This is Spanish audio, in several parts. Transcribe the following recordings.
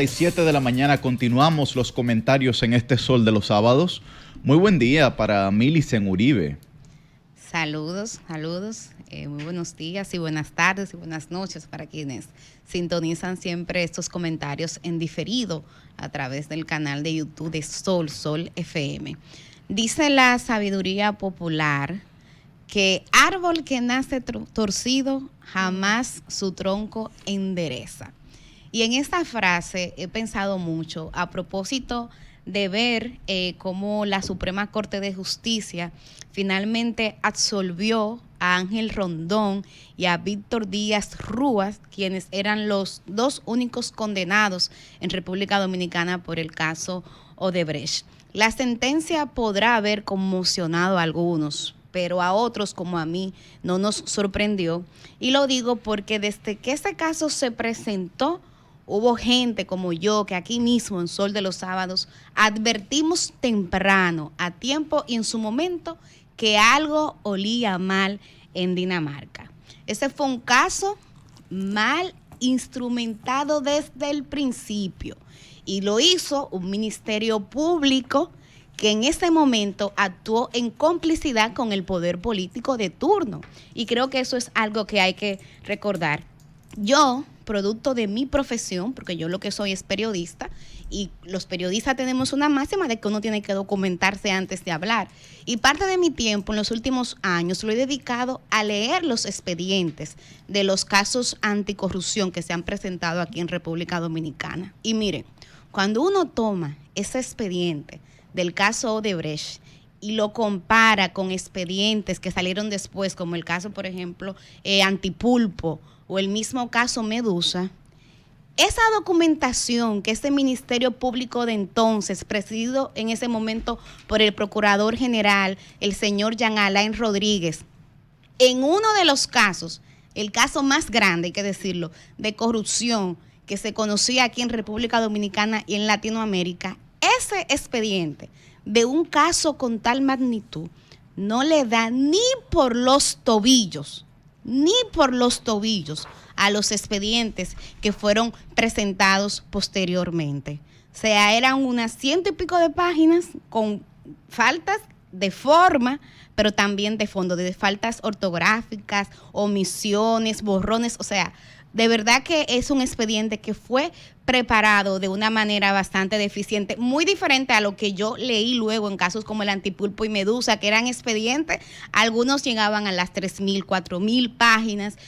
7 de la mañana continuamos los comentarios en este Sol de los Sábados. Muy buen día para Milicen Uribe. Saludos, muy buenos días y buenas tardes y buenas noches para quienes sintonizan siempre estos comentarios en diferido a través del canal de YouTube de Sol FM. Dice la sabiduría popular que árbol que nace torcido jamás su tronco endereza. Y en esta frase he pensado mucho a propósito de ver cómo la Suprema Corte de Justicia finalmente absolvió a Ángel Rondón y a Víctor Díaz Rúas, quienes eran los dos únicos condenados en República Dominicana por el caso Odebrecht. La sentencia podrá haber conmocionado a algunos, pero a otros como a mí no nos sorprendió. Y lo digo porque desde que ese caso se presentó, hubo gente como yo que aquí mismo en Sol de los Sábados advertimos temprano, a tiempo y en su momento, que algo olía mal en Dinamarca. Ese fue un caso mal instrumentado desde el principio y lo hizo un ministerio público que en ese momento actuó en complicidad con el poder político de turno. Y creo que eso es algo que hay que recordar. Yo, producto de mi profesión, porque yo lo que soy es periodista, y los periodistas tenemos una máxima de que uno tiene que documentarse antes de hablar. Y parte de mi tiempo en los últimos años lo he dedicado a leer los expedientes de los casos anticorrupción que se han presentado aquí en República Dominicana. Y miren, cuando uno toma ese expediente del caso Odebrecht y lo compara con expedientes que salieron después, como el caso, por ejemplo, Antipulpo, o el mismo caso Medusa, esa documentación que ese Ministerio Público de entonces, presidido en ese momento por el Procurador General, el señor Jean Alain Rodríguez, en uno de los casos, el caso más grande, hay que decirlo, de corrupción que se conocía aquí en República Dominicana y en Latinoamérica, ese expediente de un caso con tal magnitud no le da ni por los tobillos a los expedientes que fueron presentados posteriormente. O sea, eran unas 100 y pico de páginas con faltas de forma, pero también de fondo, de faltas ortográficas, omisiones, borrones. O sea, de verdad que es un expediente que fue preparado de una manera bastante deficiente, muy diferente a lo que yo leí luego en casos como el Antipulpo y Medusa, que eran expedientes, algunos llegaban a las 3.000, 4.000 páginas,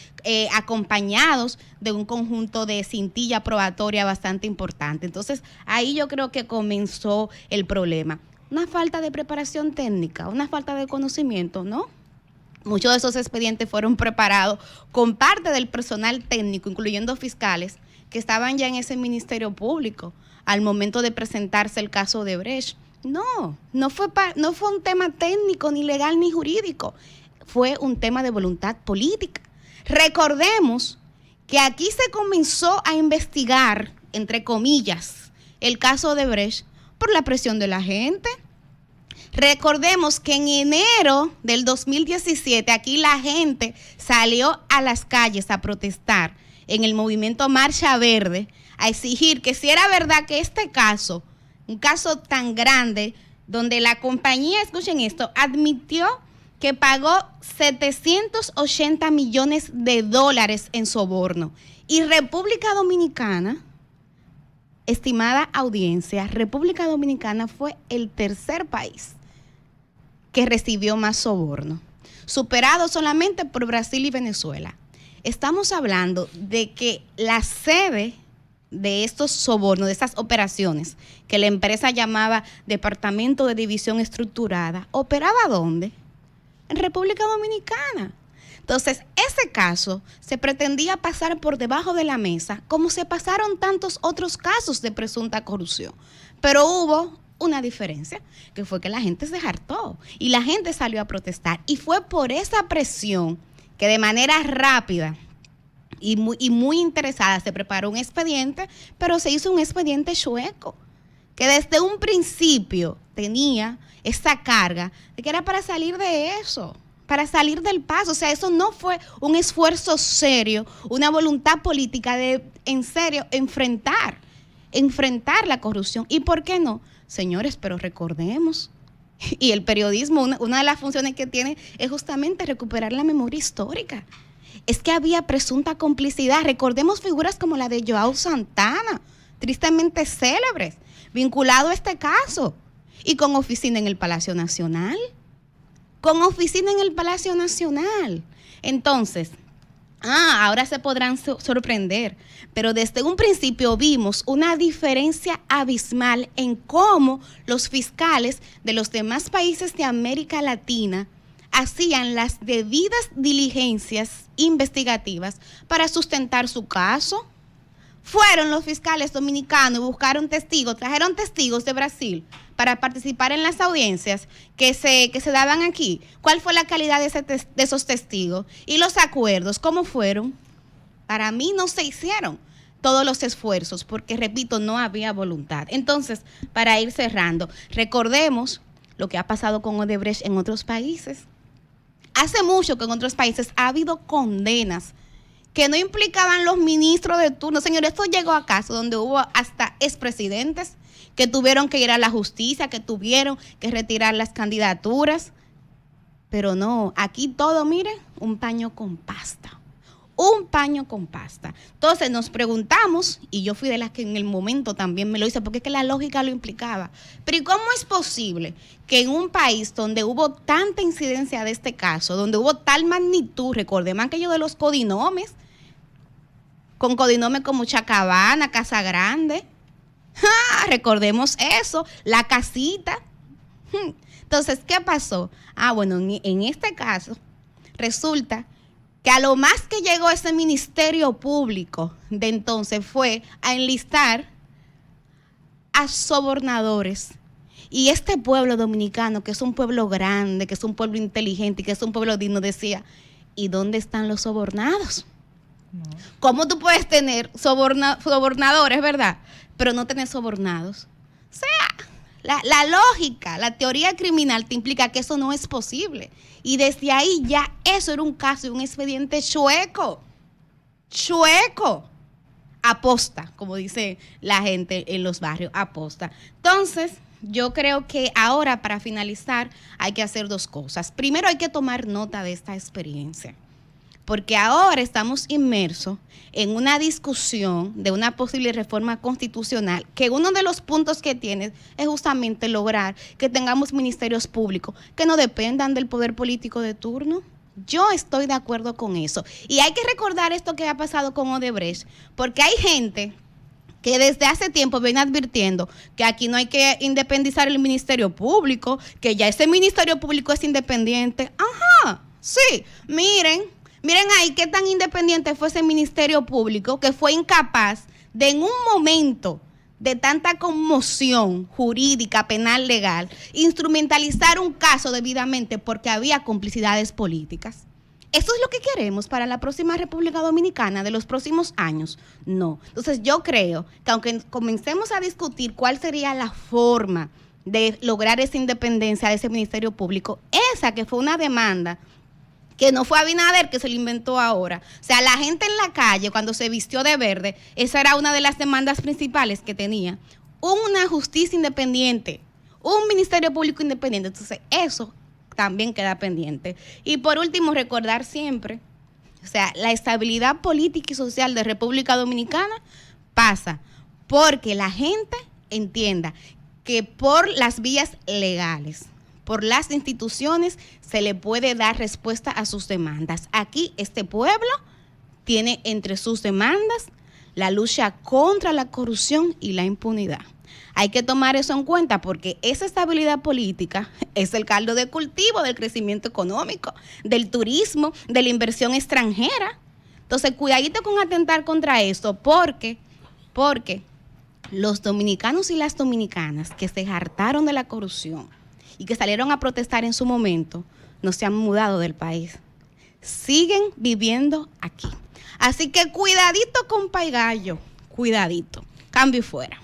acompañados de un conjunto de cintilla probatoria bastante importante. Entonces, ahí yo creo que comenzó el problema. Una falta de preparación técnica, una falta de conocimiento, ¿no? Muchos de esos expedientes fueron preparados con parte del personal técnico, incluyendo fiscales, que estaban ya en ese ministerio público al momento de presentarse el caso de Odebrecht. No fue un tema técnico, ni legal, ni jurídico. Fue un tema de voluntad política. Recordemos que aquí se comenzó a investigar, entre comillas, el caso de Odebrecht por la presión de la gente. Recordemos que en enero del 2017 aquí la gente salió a las calles a protestar en el movimiento Marcha Verde, a exigir que si era verdad que este caso, un caso tan grande, donde la compañía, escuchen esto, admitió que pagó 780 millones de dólares en soborno. Y República Dominicana, estimada audiencia, República Dominicana fue el tercer país que recibió más soborno, superado solamente por Brasil y Venezuela. Estamos hablando de que la sede de estos sobornos, de estas operaciones, que la empresa llamaba Departamento de División Estructurada, ¿operaba dónde? En República Dominicana. Entonces, ese caso se pretendía pasar por debajo de la mesa, como se pasaron tantos otros casos de presunta corrupción. Pero hubo una diferencia, que fue que la gente se hartó y la gente salió a protestar. Y fue por esa presión que de manera rápida y muy interesada se preparó un expediente, pero se hizo un expediente chueco, que desde un principio tenía esa carga de que era para salir de eso, para salir del paso. O sea, eso no fue un esfuerzo serio, una voluntad política de, en serio, enfrentar enfrentar la corrupción. ¿Y por qué no? Señores, pero recordemos, y el periodismo, una de las funciones que tiene es justamente recuperar la memoria histórica. Es que había presunta complicidad. Recordemos figuras como la de Joao Santana, tristemente célebres, vinculado a este caso, y con oficina en el Palacio Nacional. Con oficina en el Palacio Nacional. Entonces, ahora se podrán sorprender, pero desde un principio vimos una diferencia abismal en cómo los fiscales de los demás países de América Latina hacían las debidas diligencias investigativas para sustentar su caso. Fueron los fiscales dominicanos y buscaron testigos, trajeron testigos de Brasil para participar en las audiencias que se daban aquí. ¿Cuál fue la calidad de esos testigos? Y los acuerdos, ¿cómo fueron? Para mí no se hicieron todos los esfuerzos porque, repito, no había voluntad. Entonces, para ir cerrando, recordemos lo que ha pasado con Odebrecht en otros países. Hace mucho que en otros países ha habido condenas que no implicaban los ministros de turno. Señores, esto llegó a casos donde hubo hasta expresidentes que tuvieron que ir a la justicia, que tuvieron que retirar las candidaturas. Pero no, aquí todo, miren, un paño con pasta. Un paño con pasta. Entonces nos preguntamos, y yo fui de las que en el momento también me lo hice, porque es que la lógica lo implicaba. Pero ¿y cómo es posible que en un país donde hubo tanta incidencia de este caso, donde hubo tal magnitud, recordemos aquello de los codinomes, con codinomes como Chacabana, Casa Grande, recordemos eso, la casita. Entonces, ¿qué pasó? Bueno, en este caso, resulta que a lo más que llegó ese ministerio público de entonces fue a enlistar a sobornadores. Y este pueblo dominicano, que es un pueblo grande, que es un pueblo inteligente y que es un pueblo digno, decía, ¿y dónde están los sobornados? No. ¿Cómo tú puedes tener sobornadores, verdad? Pero no tener sobornados. O sea, la lógica, la teoría criminal te implica que eso no es posible. Y desde ahí ya eso era un caso de un expediente chueco. Chueco. Aposta, como dice la gente en los barrios, aposta. Entonces, yo creo que ahora, para finalizar, hay que hacer dos cosas. Primero, hay que tomar nota de esta experiencia, porque ahora estamos inmersos en una discusión de una posible reforma constitucional, que uno de los puntos que tiene es justamente lograr que tengamos ministerios públicos que no dependan del poder político de turno. Yo estoy de acuerdo con eso. Y hay que recordar esto que ha pasado con Odebrecht, porque hay gente que desde hace tiempo viene advirtiendo que aquí no hay que independizar el Ministerio Público, que ya ese Ministerio Público es independiente. Ajá, sí, miren ahí qué tan independiente fue ese Ministerio Público, que fue incapaz de, en un momento de tanta conmoción jurídica, penal, legal, instrumentalizar un caso debidamente porque había complicidades políticas. ¿Eso es lo que queremos para la próxima República Dominicana de los próximos años? No. Entonces yo creo que aunque comencemos a discutir cuál sería la forma de lograr esa independencia de ese Ministerio Público, esa que fue una demanda que no fue Abinader que se lo inventó ahora. O sea, la gente en la calle cuando se vistió de verde, esa era una de las demandas principales que tenía. Una justicia independiente, un Ministerio Público independiente. Entonces eso también queda pendiente. Y por último, recordar siempre, o sea, la estabilidad política y social de República Dominicana pasa porque la gente entienda que por las vías legales, por las instituciones, se le puede dar respuesta a sus demandas. Aquí este pueblo tiene entre sus demandas la lucha contra la corrupción y la impunidad. Hay que tomar eso en cuenta porque esa estabilidad política es el caldo de cultivo del crecimiento económico, del turismo, de la inversión extranjera. Entonces, cuidadito con atentar contra esto porque los dominicanos y las dominicanas que se hartaron de la corrupción y que salieron a protestar en su momento, no se han mudado del país. Siguen viviendo aquí. Así que cuidadito con Paigallo, cuidadito. Cambio y fuera.